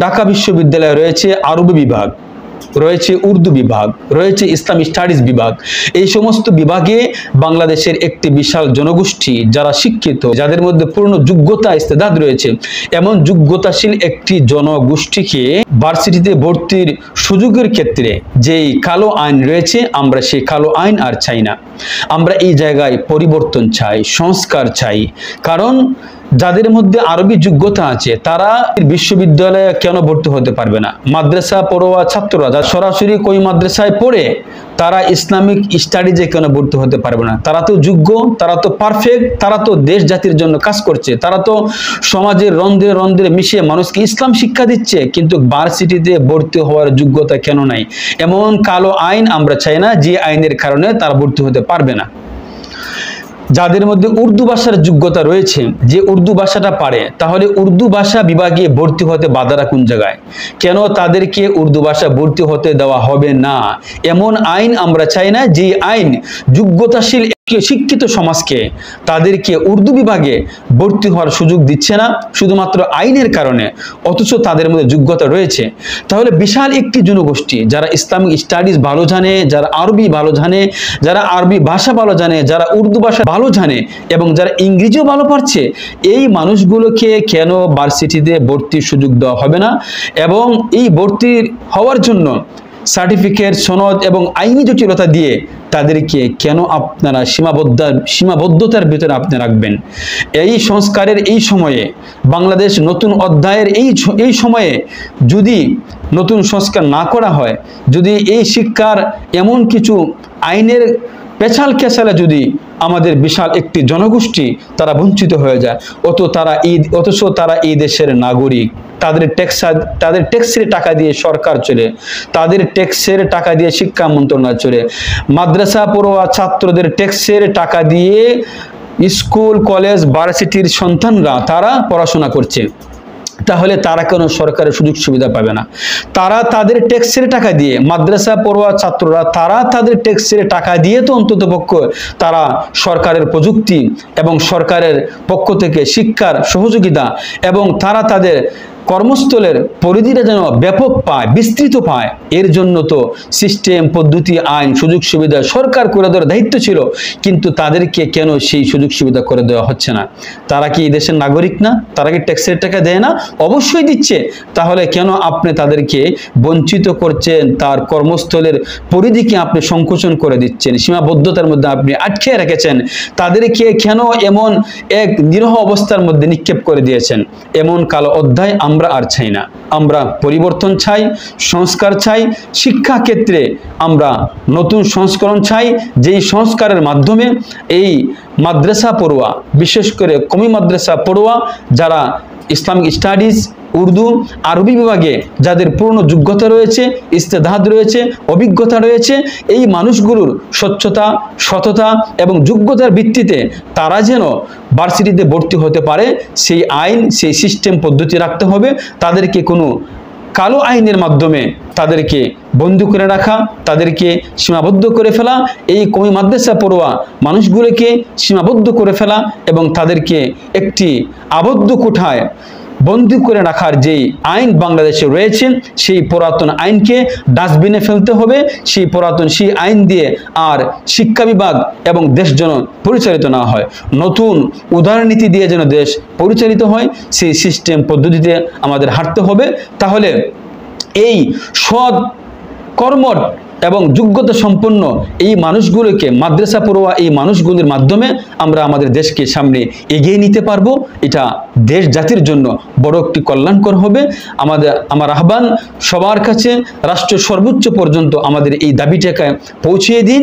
ঢাকা বিশ্ববিদ্যালয়ে রয়েছে আরবি বিভাগ, রয়েছে উর্দু বিভাগ, রয়েছে ইসলাম স্টাডিজ বিভাগ। এই সমস্ত বিভাগে বাংলাদেশের একটি বিশাল জনগোষ্ঠী যারা শিক্ষিত, যাদের মধ্যে পূর্ণ যোগ্যতা ইস্তেদাদ রয়েছে, এমন যোগ্যতাশীল একটি জনগোষ্ঠীকে ভার্সিটিতে ভর্তির সুযোগের ক্ষেত্রে যেই কালো আইন রয়েছে, আমরা সেই কালো আইন আর চাই না। আমরা এই জায়গায় পরিবর্তন চাই, সংস্কার চাই। কারণ যাদের মধ্যে আরবি যোগ্যতা আছে তারা বিশ্ববিদ্যালয়ে কেন ভর্তি হতে পারবে না? মাদ্রাসা পড়ুয়া ছাত্ররা যারা সরাসরি কোই মাদ্রাসায় পড়ে তারা ইসলামিক স্টাডিজে কেন ভর্তি হতে পারবে না? তারা তো যোগ্য, তারা তো পারফেক্ট, তারা তো দেশ জাতির জন্য কাজ করছে, তারা তো সমাজের রন্ধ্রে রন্ধ্রে মিশিয়ে মানুষকে ইসলাম শিক্ষা দিচ্ছে, কিন্তু ভার্সিটিতে ভর্তি হওয়ার যোগ্যতা কেন নাই? এমন কালো আইন আমরা চাই না যে আইনের কারণে তারা ভর্তি হতে পারবে না। যাদের মধ্যে উর্দু ভাষার যোগ্যতা রয়েছে, যে উর্দু ভাষাটা পারে, তাহলে উর্দু ভাষা বিভাগে ভর্তি হতে বাধাটা কোন জায়গায়? কেন তাদেরকে উর্দু ভাষা ভর্তি হতে দেওয়া হবে না? এমন আইন আমরা চাই না যে আইন যোগ্যতাশীল শিক্ষিত সমাজকে তাদেরকে উর্দু বিভাগে ভর্তি হওয়ার সুযোগ দিচ্ছে না শুধুমাত্র আইনের কারণে, অথচ তাদের মধ্যে যোগ্যতা রয়েছে। তাহলে বিশাল একটি জনগোষ্ঠী যারা ইসলামিক স্টাডিজ ভালো জানে, যারা আরবি ভালো জানে, যারা আরবি ভাষা ভালো জানে, যারা উর্দু ভাষা ভালো জানে এবং যারা ইংরেজিও ভালো পারছে, এই মানুষগুলোকে কেন ভার্সিটিতে ভর্তির সুযোগ দেওয়া হবে না? এবং এই ভর্তির হওয়ার জন্য সার্টিফিকেট, সনদ এবং আইনি জটিলতা দিয়ে তাদেরকে কেন আপনারা সীমাবদ্ধতার ভিতরে আপনি রাখবেন? এই সংস্কারের এই সময়ে, বাংলাদেশ নতুন অধ্যায়ের এই সময়ে যদি নতুন সংস্কার না করা হয়, যদি এই শিক্ষার এমন কিছু আইনের পেছাল কেছালে যদি আমাদের বিশাল একটি জনগোষ্ঠী তারা বঞ্চিত হয়ে যায়, অথচ তারা এই দেশের নাগরিক, তাদের ট্যাক্সের টাকা দিয়ে সরকার চলে, তাদের ট্যাক্সের টাকা দিয়ে শিক্ষা মন্ত্রণালয় চলে, মাদ্রাসা পড়ুয়া ছাত্রদের ট্যাক্সের টাকা দিয়ে স্কুল, কলেজ, ভার্সিটির সন্তানরা তারা পড়াশোনা করছে। তাহলে তারা কেন সরকারের সুযোগ সুবিধা পাবে না? তারা তাদের ট্যাক্সের টাকা দিয়ে, মাদ্রাসা পড়ুয়া ছাত্ররা তারা তাদের ট্যাক্সের টাকা দিয়ে তো অন্ততপক্ষ তারা সরকারের প্রযুক্তি এবং সরকারের পক্ষ থেকে শিক্ষার সহযোগিতা এবং তারা তাদের কর্মস্থলের পরিধিটা যেন ব্যাপক পায়, বিস্তৃত পায়, এর জন্য তো সিস্টেম, পদ্ধতি, আইন, সুযোগ সুবিধা সরকার করে দেওয়ার দায়িত্ব ছিল। কিন্তু তাদেরকে কেন সেই সুযোগ সুবিধা করে দেওয়া হচ্ছে না? তারা কি এই দেশের নাগরিক না? তারা কি ট্যাক্সের টাকা দেয় না? অবশ্যই দিচ্ছে। তাহলে কেন আপনি তাদেরকে বঞ্চিত করছেন? তার কর্মস্থলের পরিধিকে আপনি সংকোচন করে দিচ্ছেন, সীমাবদ্ধতার মধ্যে আপনি আটকে রেখেছেন। তাদেরকে কেন এমন এক নিরহ অবস্থার মধ্যে নিক্ষেপ করে দিয়েছেন? এমন কালো অধ্যায় আমরা আর চাই না। আমরা পরিবর্তন চাই, সংস্কার চাই। শিক্ষা ক্ষেত্রে আমরা নতুন সংস্করণ চাই, যেই সংস্কারের মাধ্যমে এই মাদ্রাসা পড়ুয়া, বিশেষ করে কমি মাদ্রাসা পড়ুয়া যারা ইসলামিক স্টাডিজ, উর্দু, আরবি বিভাগে যাদের পূর্ণ যোগ্যতা রয়েছে, ইস্তেদাদ রয়েছে, অভিজ্ঞতা রয়েছে, এই মানুষগুলোর স্বচ্ছতা, সততা এবং যোগ্যতার ভিত্তিতে তারা যেন ভার্সিটিতে ভর্তি হতে পারে, সেই আইন, সেই সিস্টেম পদ্ধতি রাখতে হবে। তাদেরকে কোনো কালো আইনের মাধ্যমে তাদেরকে বন্দী করে রাখা, তাদেরকে সীমাবদ্ধ করে ফেলা, এই কমি মাদ্রাসা পড়ুয়া মানুষগুলোকে সীমাবদ্ধ করে ফেলা এবং তাদেরকে একটি আবদ্ধ কোঠায় বন্দী করে রাখার যেই আইন বাংলাদেশে রয়েছে, সেই পুরাতন আইনকে ডাস্টবিনে ফেলতে হবে। সেই আইন দিয়ে আর শিক্ষা বিভাগ এবং দেশ যেন পরিচালিত না হয়, নতুন উদারনীতি দিয়ে যেন দেশ পরিচালিত হয়, সেই সিস্টেম পদ্ধতিতে আমাদের হাঁটতে হবে। তাহলে এই সৎ, কর্মঠ এবং যোগ্যতা সম্পন্ন এই মানুষগুলোকে, মাদ্রাসা পড়ুয়া এই মানুষগুলোর মাধ্যমে আমরা আমাদের দেশকে সামনে এগিয়ে নিতে পারবো। এটা দেশ জাতির জন্য বড় একটি কল্যাণকর হবে। আমার আহ্বান সবার কাছে, রাষ্ট্র সর্বোচ্চ পর্যন্ত আমাদের এই দাবিটাকে পৌঁছিয়ে দিন।